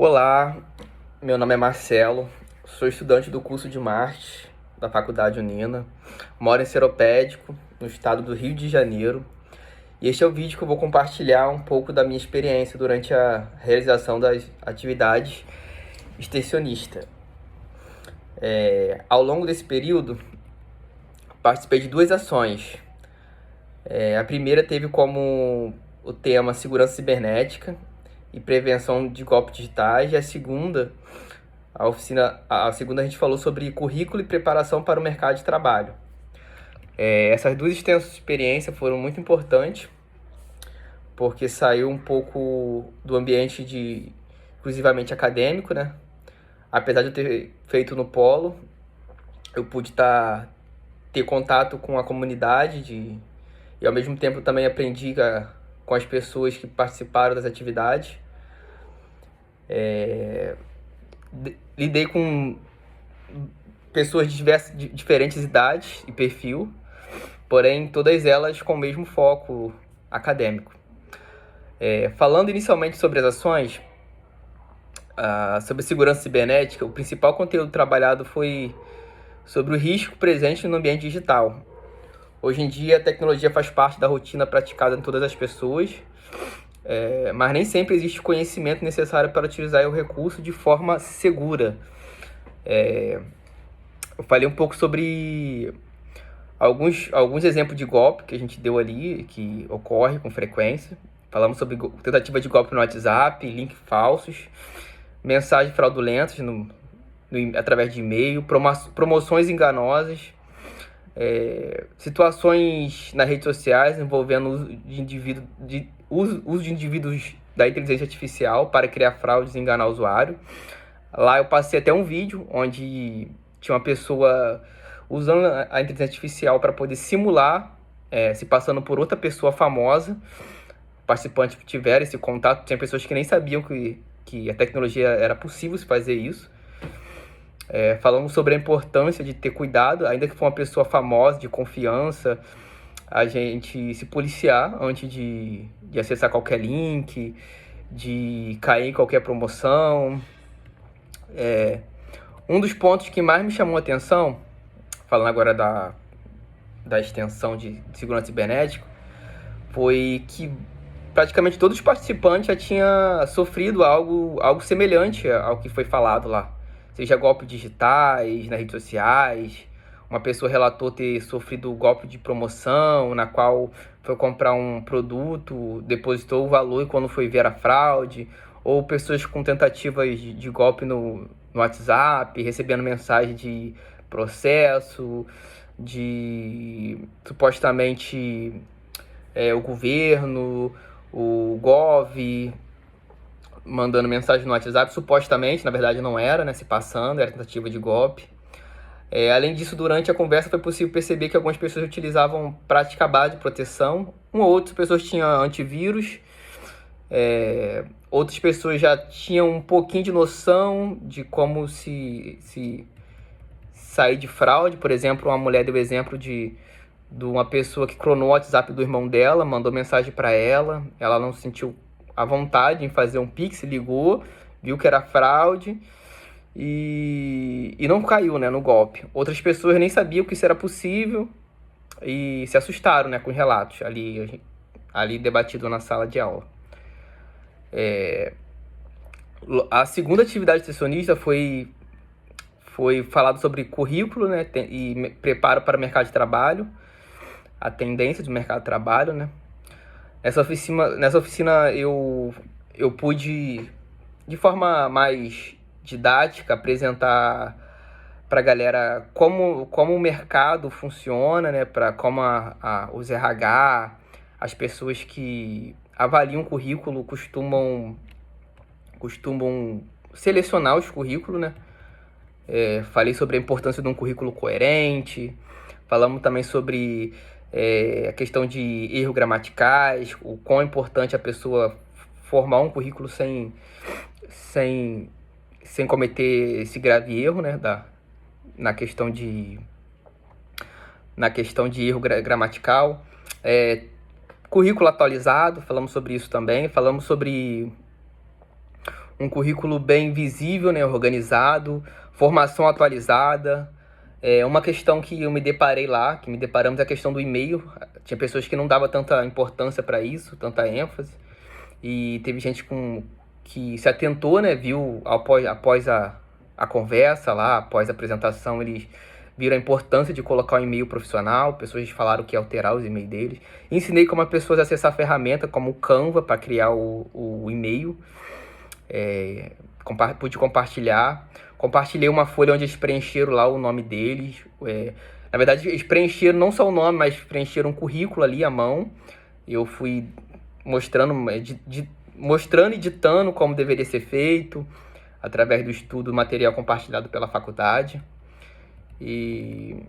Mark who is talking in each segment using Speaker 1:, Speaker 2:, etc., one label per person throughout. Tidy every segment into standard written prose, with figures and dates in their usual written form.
Speaker 1: Olá, meu nome é Marcelo, sou estudante do curso de marketing da Faculdade Unina, moro em Seropédico, no estado do Rio de Janeiro, e este é o vídeo que eu vou compartilhar um pouco da minha experiência durante a realização das atividades extensionistas. Ao longo desse período, participei de duas ações. A primeira teve como o tema segurança cibernética e prevenção de golpes digitais, e a segunda a gente falou sobre currículo e preparação para o mercado de trabalho. Essas duas extensas de experiência foram muito importantes, porque saiu um pouco do ambiente exclusivamente acadêmico, né? Apesar de eu ter feito no polo, eu pude ter contato com a comunidade e ao mesmo tempo também aprendi com as pessoas que participaram das atividades. Lidei com pessoas de diferentes idades e perfil, porém todas elas com o mesmo foco acadêmico. Falando inicialmente sobre as ações, sobre segurança cibernética, o principal conteúdo trabalhado foi sobre o risco presente no ambiente digital. Hoje em dia, a tecnologia faz parte da rotina praticada em todas as pessoas, mas nem sempre existe o conhecimento necessário para utilizar o recurso de forma segura. Eu falei um pouco sobre alguns exemplos de golpe que a gente deu ali, que ocorre com frequência. Falamos sobre tentativa de golpe no WhatsApp, links falsos, mensagens fraudulentas através de e-mail, promoções enganosas, situações nas redes sociais envolvendo uso de indivíduos da inteligência artificial para criar fraudes e enganar o usuário. Lá eu passei até um vídeo onde tinha uma pessoa usando a inteligência artificial para poder simular, se passando por outra pessoa famosa. Participantes que tiveram esse contato, tinha pessoas que nem sabiam que a tecnologia era possível se fazer isso. Falamos sobre a importância de ter cuidado, ainda que for uma pessoa famosa, de confiança, a gente se policiar antes de acessar qualquer link, de cair em qualquer promoção. Um dos pontos que mais me chamou a atenção, falando agora da extensão de segurança cibernética, foi que praticamente todos os participantes já tinham sofrido algo semelhante ao que foi falado lá. Seja golpes digitais, nas redes sociais. Uma pessoa relatou ter sofrido golpe de promoção, na qual foi comprar um produto, depositou o valor e quando foi ver a fraude. Ou pessoas com tentativas de golpe no WhatsApp, recebendo mensagem de processo, de supostamente o governo, o Gov, mandando mensagem no WhatsApp, supostamente, na verdade não era, né, se passando, era tentativa de golpe. Além disso, durante a conversa foi possível perceber que algumas pessoas utilizavam prática base de proteção, outras pessoas tinham antivírus, outras pessoas já tinham um pouquinho de noção de como se sair de fraude. Por exemplo, uma mulher deu exemplo de uma pessoa que clonou o WhatsApp do irmão dela, mandou mensagem para ela não sentiu a vontade em fazer um Pix, ligou, viu que era fraude e não caiu, né, no golpe. Outras pessoas nem sabiam que isso era possível e se assustaram, né, com os relatos ali debatido na sala de aula. A segunda atividade extensionista foi falado sobre currículo, né, e preparo para o mercado de trabalho, a tendência do mercado de trabalho, né. Nessa oficina eu pude, de forma mais didática, apresentar para a galera como o mercado funciona, né, para como os RH, as pessoas que avaliam o currículo costumam selecionar os currículos, né. Falei sobre a importância de um currículo coerente, falamos também sobre a questão de erros gramaticais, o quão importante a pessoa formar um currículo sem cometer esse grave erro, né, na questão de erro gramatical. Currículo atualizado, falamos sobre isso também. Falamos sobre um currículo bem visível, né, organizado, formação atualizada. Uma questão que eu me deparei lá, que me deparamos, é a questão do e-mail. Tinha pessoas que não davam tanta importância para isso, tanta ênfase. E teve gente que se atentou, né, viu após a conversa lá, após a apresentação, eles viram a importância de colocar um e-mail profissional. Pessoas falaram que ia alterar os e-mails deles. Ensinei como as pessoas a acessar a ferramenta como o Canva para criar o e-mail. Pude compartilhar. Compartilhei uma folha onde eles preencheram lá o nome deles. Na verdade, eles preencheram não só o nome, mas preencheram um currículo ali à mão. Eu fui mostrando e ditando como deveria ser feito, através do estudo material compartilhado pela faculdade. E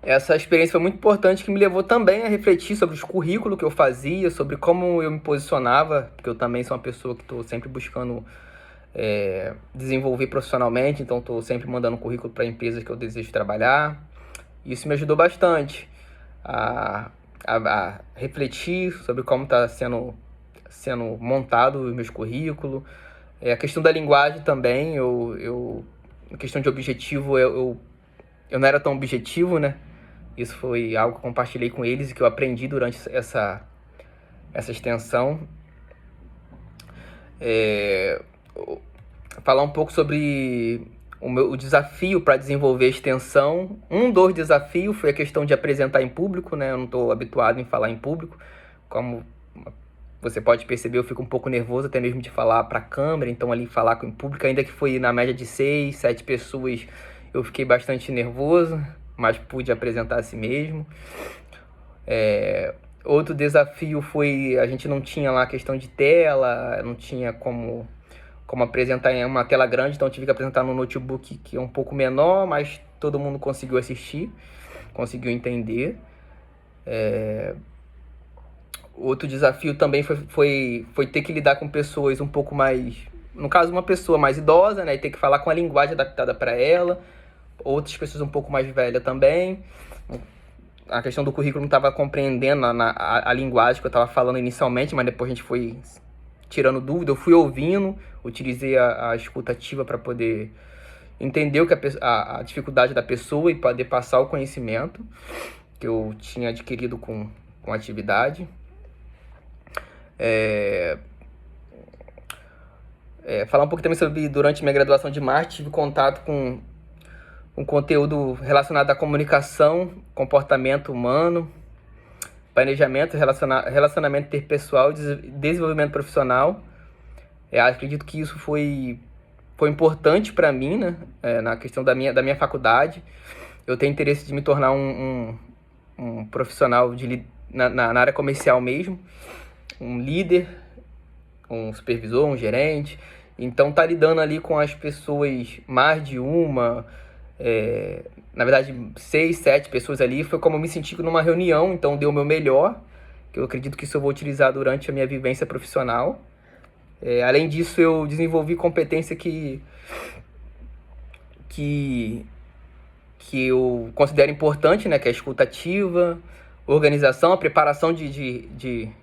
Speaker 1: essa experiência foi muito importante, que me levou também a refletir sobre os currículos que eu fazia, sobre como eu me posicionava, porque eu também sou uma pessoa que estou sempre buscando desenvolver profissionalmente, então estou sempre mandando currículo para empresas que eu desejo trabalhar. Isso me ajudou bastante a refletir sobre como está sendo montado os meus currículos. A questão da linguagem também, a questão de objetivo, eu não era tão objetivo, né? Isso foi algo que eu compartilhei com eles e que eu aprendi durante essa extensão. Falar um pouco sobre o desafio para desenvolver a extensão. Um dos desafios foi a questão de apresentar em público, né? Eu não estou habituado em falar em público. Como você pode perceber, eu fico um pouco nervoso até mesmo de falar para a câmera. Então, ali, falar em público, ainda que foi na média de 6, 7 pessoas, eu fiquei bastante nervoso, mas pude apresentar a si mesmo. Outro desafio foi, a gente não tinha lá a questão de tela, não tinha como apresentar em uma tela grande, então eu tive que apresentar no notebook, que é um pouco menor, mas todo mundo conseguiu assistir, conseguiu entender. Outro desafio também foi ter que lidar com pessoas um pouco mais, no caso uma pessoa mais idosa, né, e ter que falar com a linguagem adaptada para ela, outras pessoas um pouco mais velhas também. A questão do currículo não estava compreendendo a linguagem que eu estava falando inicialmente, mas depois a gente foi tirando dúvida, eu fui ouvindo, utilizei a escuta ativa para poder entender a dificuldade da pessoa e poder passar o conhecimento que eu tinha adquirido com a atividade. Falar um pouco também sobre, durante minha graduação de marketing, tive contato com conteúdo relacionado à comunicação, comportamento humano, planejamento, relacionamento interpessoal, desenvolvimento profissional. Acredito que isso foi importante para mim, né? Na questão da minha faculdade. Eu tenho interesse de me tornar um profissional na área comercial mesmo, um líder, um supervisor, um gerente. Então, tá lidando ali com as pessoas, mais de uma, na verdade 6, 7 pessoas ali, foi como eu me senti numa reunião, então deu o meu melhor, que eu acredito que isso eu vou utilizar durante a minha vivência profissional. Além disso, eu desenvolvi competência que eu considero importante, né, que é a escuta ativa, organização, a preparação de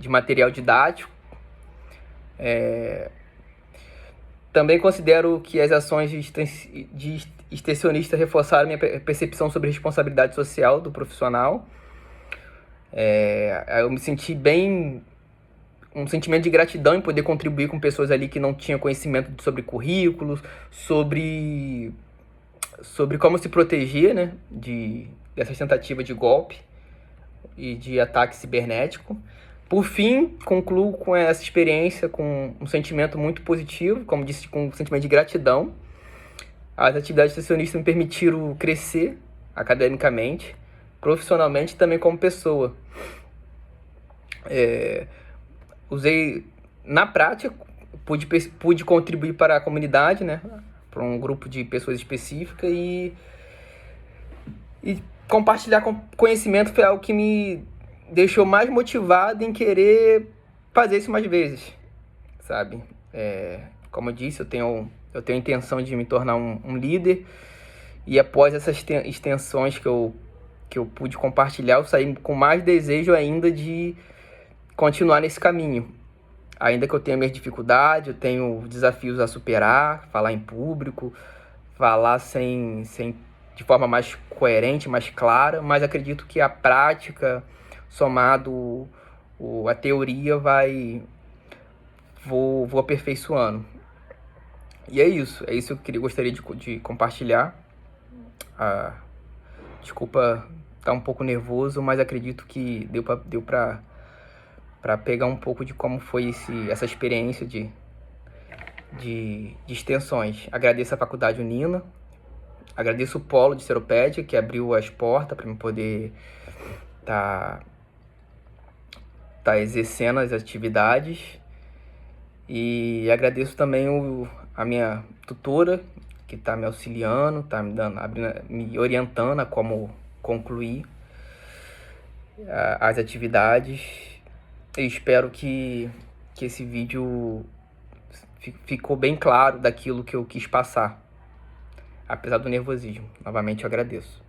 Speaker 1: material didático. Também considero que as ações de extensionista reforçaram minha percepção sobre a responsabilidade social do profissional. Eu me senti bem, um sentimento de gratidão em poder contribuir com pessoas ali que não tinham conhecimento sobre currículos, sobre como se proteger, né, dessas tentativas de golpe e de ataque cibernético. Por fim, concluo com essa experiência com um sentimento muito positivo, como disse, com um sentimento de gratidão. As atividades extensionistas me permitiram crescer academicamente, profissionalmente e também como pessoa. Usei, na prática, pude contribuir para a comunidade, né, para um grupo de pessoas específicas, e compartilhar conhecimento foi algo que me deixou mais motivado em querer fazer isso mais vezes, sabe? Como eu disse, eu tenho a intenção de me tornar um líder, e após essas extensões que eu pude compartilhar, eu saí com mais desejo ainda de continuar nesse caminho. Ainda que eu tenha minhas dificuldades, eu tenho desafios a superar, falar em público, falar de forma mais coerente, mais clara, mas acredito que a prática, somado a teoria, vou aperfeiçoando. E é isso que eu gostaria de compartilhar. Desculpa estar um pouco nervoso, mas acredito que deu para pegar um pouco de como foi essa experiência de extensões. Agradeço a Faculdade Unina, agradeço o Polo de Seropédia, que abriu as portas para eu poder tá exercendo as atividades. E agradeço também a minha tutora, que está me auxiliando, está me orientando a como concluir as atividades. E espero que esse vídeo ficou bem claro daquilo que eu quis passar, apesar do nervosismo. Novamente eu agradeço.